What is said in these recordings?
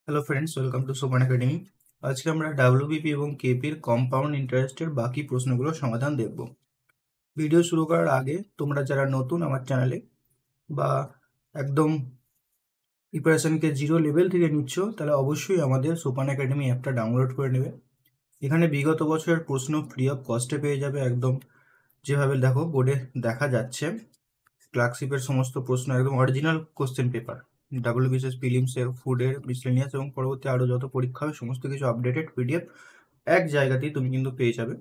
Hello friends, welcome to সোপান academy. আজকে আমরা ডাব্লিউবিপি এবং কেপির কম্পাউন্ড ইন্টারেস্টের বাকি প্রশ্নগুলোর সমাধান দেখব। ভিডিও শুরু করার আগে তোমরা যারা নতুন আমার চ্যানেলে বা একদম প্রিপারেশনকে জিরো লেভেল থেকে নিচ্ছ, তাহলে অবশ্যই আমাদের সোপান একাডেমি অ্যাপটা ডাউনলোড করে নেবে। এখানে বিগত বছরের প্রশ্ন ফ্রি অফ কস্টে পেয়ে যাবে, একদম যেভাবে দেখো বোর্ডে দেখা যাচ্ছে। ক্লার্কশিপের সমস্ত প্রশ্ন একদম অরিজিনাল কোশ্চেন পেপার, ডাব্লিউবিসিএস প্রিলিমসের, ফুডের, মিসলেনিয়াস এবং পরবর্তী আরও যত পরীক্ষা হবে সমস্ত কিছু আপডেটেড পিডিএফ এক জায়গাতেই তুমি কিন্তু পেয়ে যাবে।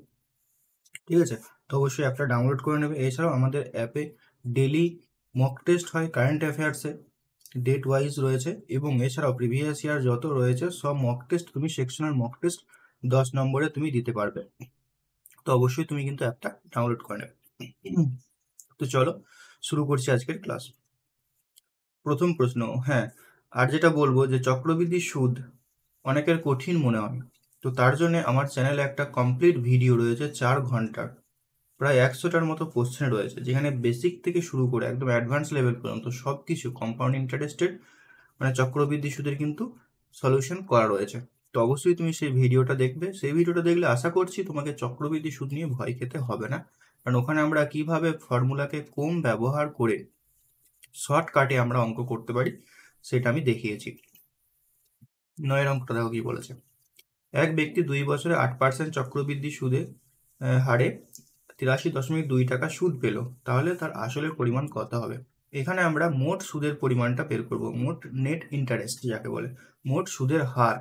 ঠিক আছে, তো অবশ্যই অ্যাপটা ডাউনলোড করে নেবে। এছাড়াও আমাদের অ্যাপে ডেলি মক টেস্ট হয়, কারেন্ট অ্যাফেয়ার্সে ডেট ওয়াইজ রয়েছে, এবং এছাড়াও প্রিভিয়াস ইয়ার যত রয়েছে সব মক টেস্ট তুমি সেকশনাল মক টেস্ট 10 নম্বরে তুমি দিতে পারবে। তো অবশ্যই তুমি কিন্তু অ্যাপটা ডাউনলোড করে নেবে। তো চলো শুরু করছি আজকের ক্লাস। প্রথম প্রশ্ন, হ্যাঁ, আর যেটা বলবো যে চক্রবৃদ্ধি সুদ অনেকের কঠিন মনে হয়, তো তার জন্য আমার চ্যানেলে একটা কমপ্লিট ভিডিও রয়েছে 4 ঘন্টার, প্রায় 100টার মতো কোশ্চেন রয়েছে, যেখানে বেসিক থেকে শুরু করে একদম অ্যাডভান্স লেভেল পর্যন্ত সব কিছু কম্পাউন্ড ইন্টারেস্টেড মানে চক্রবৃদ্ধি সুদের কিন্তু সলিউশন করা রয়েছে। তো অবশ্যই তুমি সেই ভিডিওটা দেখবে। সেই ভিডিওটা দেখলে আশা করছি তোমাকে চক্রবৃদ্ধি সুদ নিয়ে ভয় খেতে হবে না, কারণ ওখানে আমরা কিভাবে ফর্মুলাকে কম ব্যবহার করে শর্টকাটে আমরা অঙ্ক করতে পারি সেটা আমি দেখিয়েছি। 9 অঙ্কটা দেখো কি বলেছে। এক ব্যক্তি 2 বছরে 8% চক্রবৃদ্ধি সুদে হারে 83.2 টাকা সুদ পেল, তাহলে তার আসলের পরিমাণ কত হবে? এখানে আমরা মোট সুদের পরিমাণটা বের করব, মোট নেট ইন্টারেস্ট যাকে বলে, মোট সুদের হার।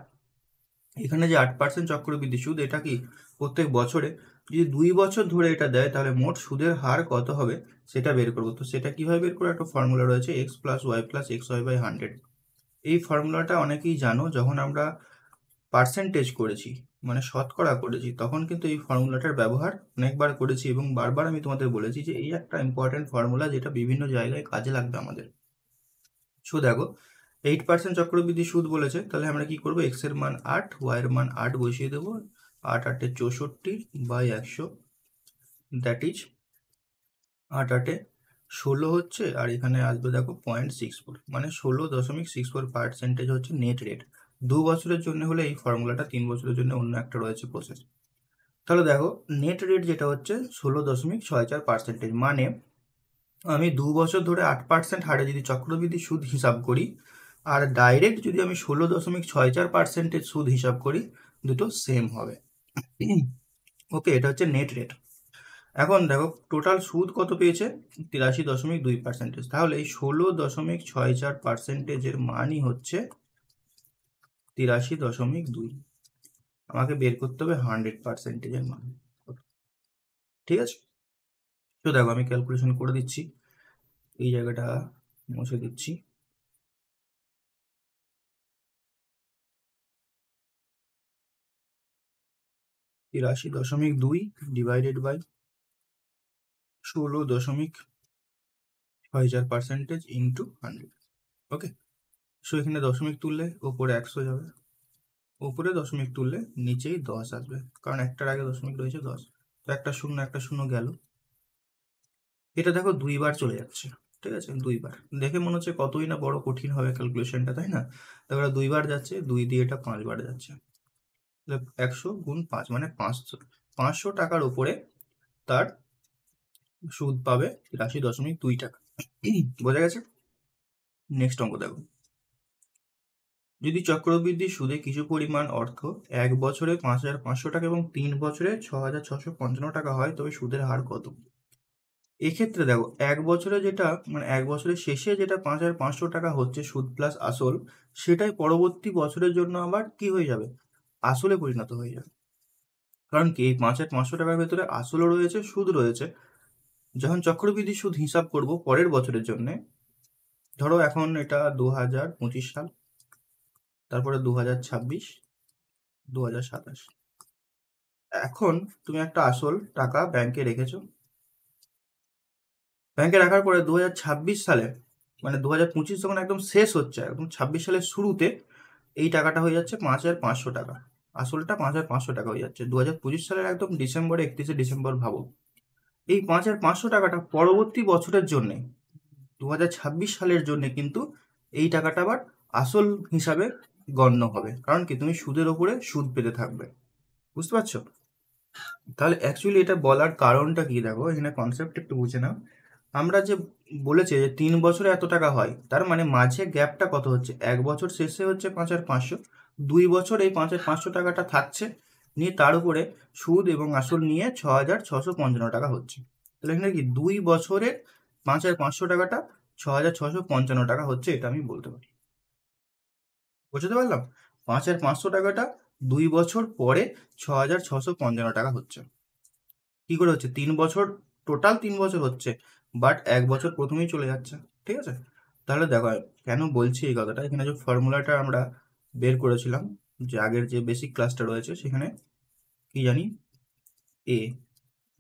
এখানে যে 8% চক্রবৃদ্ধি সুদ, এটা কি প্রত্যেক বছরে? যদি 2 বছর ধরে এটা দেয় তাহলে মোট সুদের হার কত হবে সেটা বের করবো। তো সেটা কিভাবে বের করবো? একটা ফর্মুলা রয়েছে, x plus y plus x y by 100। এই ফর্মুলাটা অনেকেই জানো, যখন আমরা পার্সেন্টেজ করেছি মানে শতকরা করেছি, তখন কিন্তু এই ফর্মুলাটার ব্যবহার অনেকবার করেছি, এবং বারবার আমি তোমাদের বলেছি যে এই একটা ইম্পর্টেন্ট ফর্মুলা যেটা বিভিন্ন জায়গায় কাজে লাগবে আমাদের। সো দেখো, 8% চক্রবৃদ্ধি সুদ বলেছে, তাহলে আমরা কি করবো? এক্স এর মান 8, ওয়াই এর মান 8 বসিয়ে দেবো। 8 8 64 বাই 100, দ্যাট ইজ 8 8 16 হচ্ছে, আর এখানে আসবে দেখো 0.64, মানে 16.64% হচ্ছে নেট রেট। 2 বছরের জন্য হলে এই ফর্মুলাটা, 3 বছরের জন্য অন্য একটা রয়েছে প্রসেস। তাহলে দেখো, নেট রেট যেটা হচ্ছে 16.64%, মানে আমি 2 বছর ধরে 8% হারে যদি চক্রবৃদ্ধি সুদ হিসাব করি, আর ডাইরেক্ট যদি আমি 16.64% সুদ হিসাব করি, দুটো সেম হবে। ওকে, এটা হচ্ছে নেট রেট। এখন দেখো টোটাল সুদ কত পেয়েছে? 83.2%। তাহলে এই 16.64%-এর মানই হচ্ছে 83.2। আমাকে বের করতে হবে 100%-এর মান। ঠিক আছে, তো দেখো আমি ক্যালকুলেশন করে দিচ্ছি, এই জায়গাটা মুছে দিচ্ছি। তিরাশি দশমিক দুই divided by 16.64% into 100। Okay, so এখানে দশমিক তুললে ওপরে 100 যাবে, ওপরে দশমিক তুললে নিচেই 10 আসবে, কারণ একটার আগে দশমিক রয়েছে 10। তো একটা শূন্য গেল। এটা দেখো 2বার চলে যাচ্ছে। ঠিক আছে, 2বার দেখে মনে হচ্ছে কতই না বড় কঠিন হবে ক্যালকুলেশনটা, তাই না? তারপরে 2বার যাচ্ছে, 2 দিয়ে এটা 5বার যাচ্ছে। 100 গুণ 5 মানে 500। 500 টাকার উপরে তার সুদ পাবে 83.2 টাকা। বোঝা গেছে? নেক্সট অঙ্ক দেখো। যদি চক্রবৃদ্ধি সুদে কিছু পরিমাণ অর্থ 1 বছরে 5,500 টাকা এবং 3 বছরে 6,655 টাকা হয়, তবে সুদের হার কত? এক্ষেত্রে দেখো, 1 বছরে যেটা মানে 1 বছরের শেষে যেটা 5,500 টাকা হচ্ছে সুদ প্লাস আসল, সেটাই পরবর্তী বছরের জন্য আবার কি হয়ে যাবে? আসলে পরিণত হয়ে যাবে। কারণ কি, এই 5,500 টাকার ভেতরে আসলও রয়েছে, সুদ রয়েছে। যখন চক্রবৃদ্ধি সুদ হিসাব করব পরের বছরের জন্য, ধরো এখন এটা 2025 সাল, তারপরে 2026, 2027। এখন তুমি একটা আসল টাকা ব্যাংকে রেখেছো, ব্যাংকে রাখার পরে 2026 সালে মানে 2025 যখন একদম শেষ হচ্ছে, একদম 26 সালের শুরুতে এই টাকাটা হয়ে যাচ্ছে 5,500 টাকা। আসলটা 5,500 টাকা হয়ে যাচ্ছে 2025 সালের একদম ডিসেম্বরে, 31শে ডিসেম্বর ভাবো। এই 5,500 টাকাটা পরবর্তী বছরের জন্যে, 2026 সালের জন্য কিন্তু এই টাকাটা আবার আসল হিসাবে গণ্য হবে, কারণ কি তুমি সুদের ওপরে সুদ পেতে থাকবে। বুঝতে পারছো? তাহলে অ্যাকচুয়ালি এটা বলার কারণটা কি, দেখো এখানে কনসেপ্ট একটু বুঝে নাও। আমরা যে বলেছে যে 3 বছরে এত টাকা হয়, তার মানে মাঝে গ্যাপটা কত হচ্ছে, 1 বছর শেষে হচ্ছে 5,500, 2 বছর এই 5,500 টাকাটা থাকছে, নিয়ে তার উপরে সুদ এবং আসল নিয়ে 6,655 টাকা হচ্ছে। তাহলে এখানে কি 2 বছরের 5,500 টাকাটা 6,655 টাকা হচ্ছে, এটা আমি বলতে পারি। বুঝতে পারলাম? 5,500 টাকাটা 2 বছর পরে 6,655 টাকা হচ্ছে। কি করে হচ্ছে? 3 বছর, টোটাল 3 বছর হচ্ছে, বাট 1 বছর প্রথমেই চলে যাচ্ছে। ঠিক আছে? তাহলে দেখো কেন বলছি এই কথাটা, এখানে যে ফর্মুলাটা আমরা বের করেছিলাম, যে আগের যে বেসিক ক্লাসটা রয়েছে সেখানে কি জানি, এ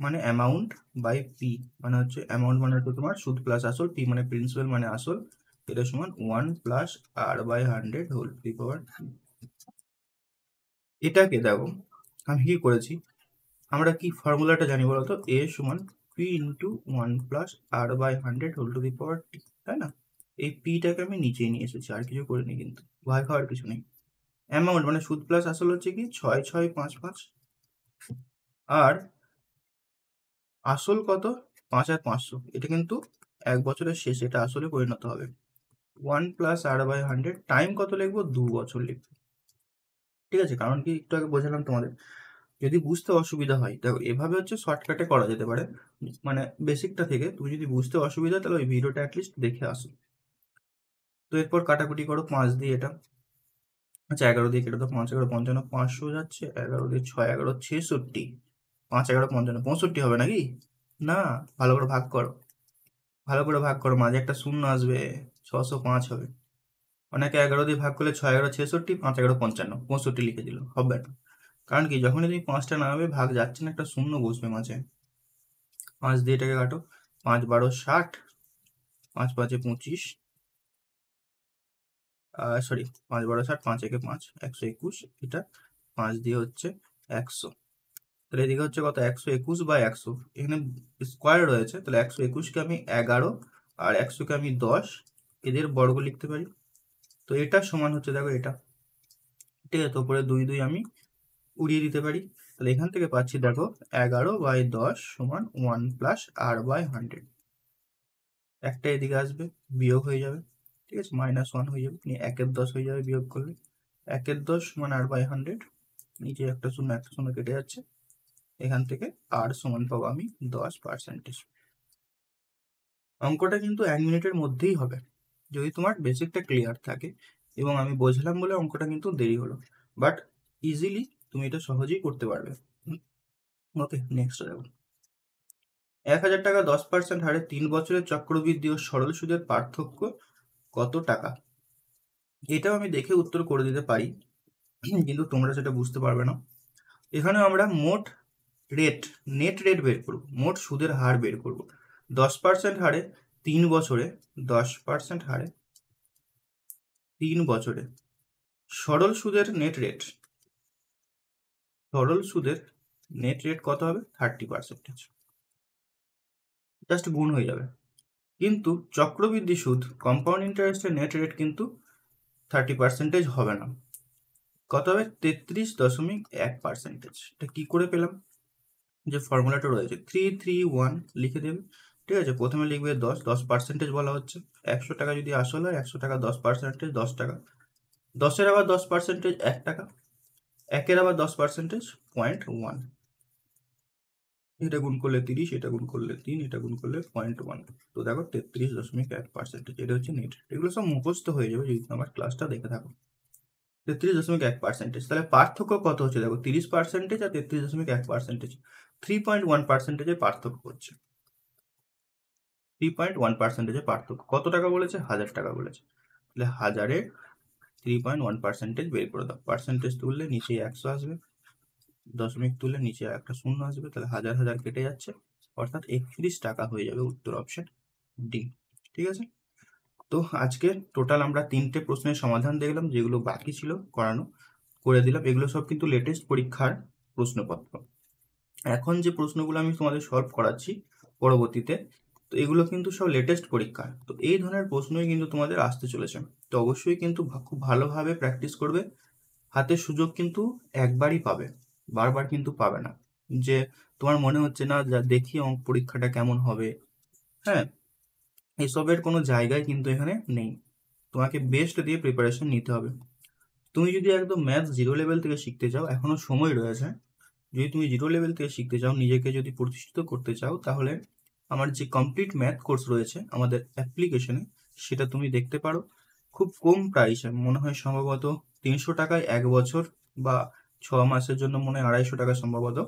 মানে অ্যামাউন্ট বাই পি, মানে হচ্ছে অ্যামাউন্ট মানে হচ্ছে তোমার সুদ প্লাস আসল, পি মানে প্রিন্সিপাল মানে আসল, এটা সমান 1 plus r by 100 whole to the power. এটাকে দেখো আমি কি করেছি, আমরা কি ফর্মুলাটা জানি বলতো, এ সমান P into 1 plus r by 100 whole to the power t, তাই না? এই পিটাকে আমি নিচে নিয়ে এসেছি, আর কিছু করিনি, কিন্তু ভয় খাওয়ার কিছু নেই। অ্যামাউন্ট মানে সুদ প্লাস আসল হচ্ছে কি 6,655, আর আসল কত 5,500, এটা কিন্তু 1 বছরের শেষে এটা আসলে পরিণত হবে। 1 প্লাস আর বাই 100, টাইম কত লিখবো, 2 বছর লিখবো। ঠিক আছে? কারণ কি একটু আগে বোঝালাম তোমাদের, যদি বুঝতে অসুবিধা হয়, দেখো এভাবে হচ্ছে শর্টকাটে করা যেতে পারে, মানে বেসিকটা থেকে তুমি যদি বুঝতে অসুবিধা হয় তাহলে ওই ভিডিওটা অ্যাটলিস্ট দেখে আসো। তো এরপর কাটাকুটি করো 5 দিয়ে এটা, আচ্ছা 11 দিয়ে কেটে দাও, 5 11 55, 500 যাচ্ছে, 11 দিয়ে 6 11 66, 5 11 55 65 হবে নাকি? না, ভালো করে ভাগ করো, ভালো করে ভাগ করো, মাঝে একটা শূন্য আসবে, 605 হবে। অনেকে 11 দিয়ে ভাগ করলে 6 11 66, 5 11 55, 65 লিখে দিল, হবে না। কারণ কি যখনই তুমি 5টা নামাবে ভাগ যাচ্ছে না, একটা শূন্য বসবে মাঝে। 5 দিয়ে এটাকে কাটো, 5 12 60, 5 5 25, সরি 5 12 60, 5 1 5, 121, এটা 5 দিয়ে হচ্ছে 100। তাহলে এদিকে হচ্ছে কত, 121 বা 100, এখানে স্কোয়ার রয়েছে, তাহলে 121কে আমি 11 আর 100কে আমি 10, এদের বর্গ লিখতে পারি। তো এটা সমান হচ্ছে, দেখো এটা, ঠিক আছে, তো উপরে 2 2 আমি উড়িয়ে দিতে পারি। তাহলে এখান থেকে পাচ্ছি দেখো 11/10 সমান 1 প্লাস আর বাই 100, একটা এদিকে আসবে, বিয়োগ হয়ে যাবে, ঠিক আছে, -1 হয়ে যাবে, 1 10 হয়ে যাবে বিয়োগ করলে, 1 10 সমান আর বাই 100, নিচে একটা শূন্য কেটে যাচ্ছে, এখান থেকে আর সমান পাবো আমি 10%। অঙ্কটা কিন্তু 1 মিনিটের মধ্যেই হবে, যদি তোমার বেসিকটা ক্লিয়ার থাকে, এবং আমি বোঝালাম বলে অঙ্কটা কিন্তু দেরি হলো, বাট ইজিলি তুমি এটা সহজেই করতে পারবে। ওকে, নেক্সট দেখো, 1,000 টাকা 10% হারে 3 বছরের চক্রবৃদ্ধি ও সরল সুদের পার্থক্য কত টাকা? এটাও আমি দেখে উত্তর করে দিতে পারি, কিন্তু তোমরা সেটা বুঝতে পারবে না। এখানে আমরা মোট রেট, নেট রেট বের করব, মোট সুদের হার বের করব। 10% হারে 3 বছরে, 10% হারে 3 বছরে সরল সুদের নেট রেট, সরল সুদের নেট রেট কত হবে, 30%, জাস্ট গুণ হয়ে যাবে। কিন্তু চক্রবৃদ্ধি সুদ, কম্পাউন্ড ইন্টারেস্টের নেট রেট কিন্তু 30% হবে না, কত হবে, 33.1%। এটা কি করে পেলাম, যে ফর্মুলাটা রয়েছে 331 লিখে দেবে, ঠিক আছে, প্রথমে লিখবে 10% বলা হচ্ছে, 100 টাকা যদি আসল হয়, 100 টাকা 10%, 10 টাকা, 10-এর আবার 10% 1 টাকা, 1-এর আবার 10% 0.1, এটা গুণ করলে 30, এটা গুণ করলে 3, এটা গুণ করলে 0.1, তো দেখো 33.1%, এটা হচ্ছে নেট। এগুলো সব মুখস্থ হয়ে যাবে যদি আমার ক্লাসটা দেখে থাকো। 33.1%, তাহলে পার্থক্য কত হচ্ছে, দেখো 30% আর 33.1%, 3.1%-এর পার্থক্য হচ্ছে, 3.1%-এর পার্থক্য। কত টাকা বলেছে, 1,000 টাকা বলেছে, তাহলে 1000-এ 3.1% বের করে দাও, পার্সেন্টেজ তুললে নিচে 100 আসবে, দশমিক তুললে নিচে একটা শূন্য আসবে, তাহলে 1000 1000 কেটে যাচ্ছে, অর্থাৎ 31 টাকা হয়ে যাবে উত্তর, অপশন ডি। ঠিক আছে, তো আজকে টোটাল আমরা 3টে প্রশ্নের সমাধান দেখলাম, যেগুলো বাকি ছিল করানো, করে দিলাম। এগুলো সব কিন্তু লেটেস্ট পরীক্ষার প্রশ্নপত্র। এখন যে প্রশ্নগুলো আমি তোমাদের সলভ করাচ্ছি পরবর্তীতে, তো এগুলো কিন্তু সব লেটেস্ট পরীক্ষা। তো এই ধরনের প্রশ্নই কিন্তু তোমাদের আসতে চলেছে। তো অবশ্যই কিন্তু খুব ভালোভাবে প্র্যাকটিস করবে। হাতে সুযোগ কিন্তু একবারই পাবে, বারবার কিন্তু পাবে না। যে তোমার মনে হচ্ছে না যা দেখি পরীক্ষাটা কেমন হবে, হ্যাঁ, এসবের কোনো জায়গায় কিন্তু এখানে নেই। তোমাকে বেস্ট দিয়ে প্রিপারেশন নিতে হবে। তুমি যদি একদম ম্যাথ জিরো লেভেল থেকে শিখতে চাও, এখনো সময় রয়েছে। যদি তুমি জিরো লেভেল থেকে শিখতে চাও, নিজেকে যদি প্রতিষ্ঠিত করতে চাও, তাহলে আমার যে কমপ্লিট ম্যাথ কোর্স রয়েছে আমাদের অ্যাপ্লিকেশনে, সেটা তুমি দেখতে পারো। খুব কম প্রাইসে, মনে হয় সম্ভবত 300 টাকায় 1 বছর, বা 6 মাসের জন্য মনে হয় 250 টাকা সম্ভবত।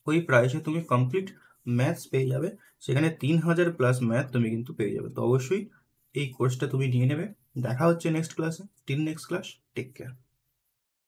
ওই প্রাইসে তুমি কমপ্লিট ম্যাথস পেয়ে যাবে। সেখানে 3000+ ম্যাথ তুমি কিন্তু পেয়ে যাবে। তো অবশ্যই এই কোর্সটা তুমি নিয়ে নেবে। দেখা হচ্ছে নেক্সট ক্লাসে। Till next class, take care.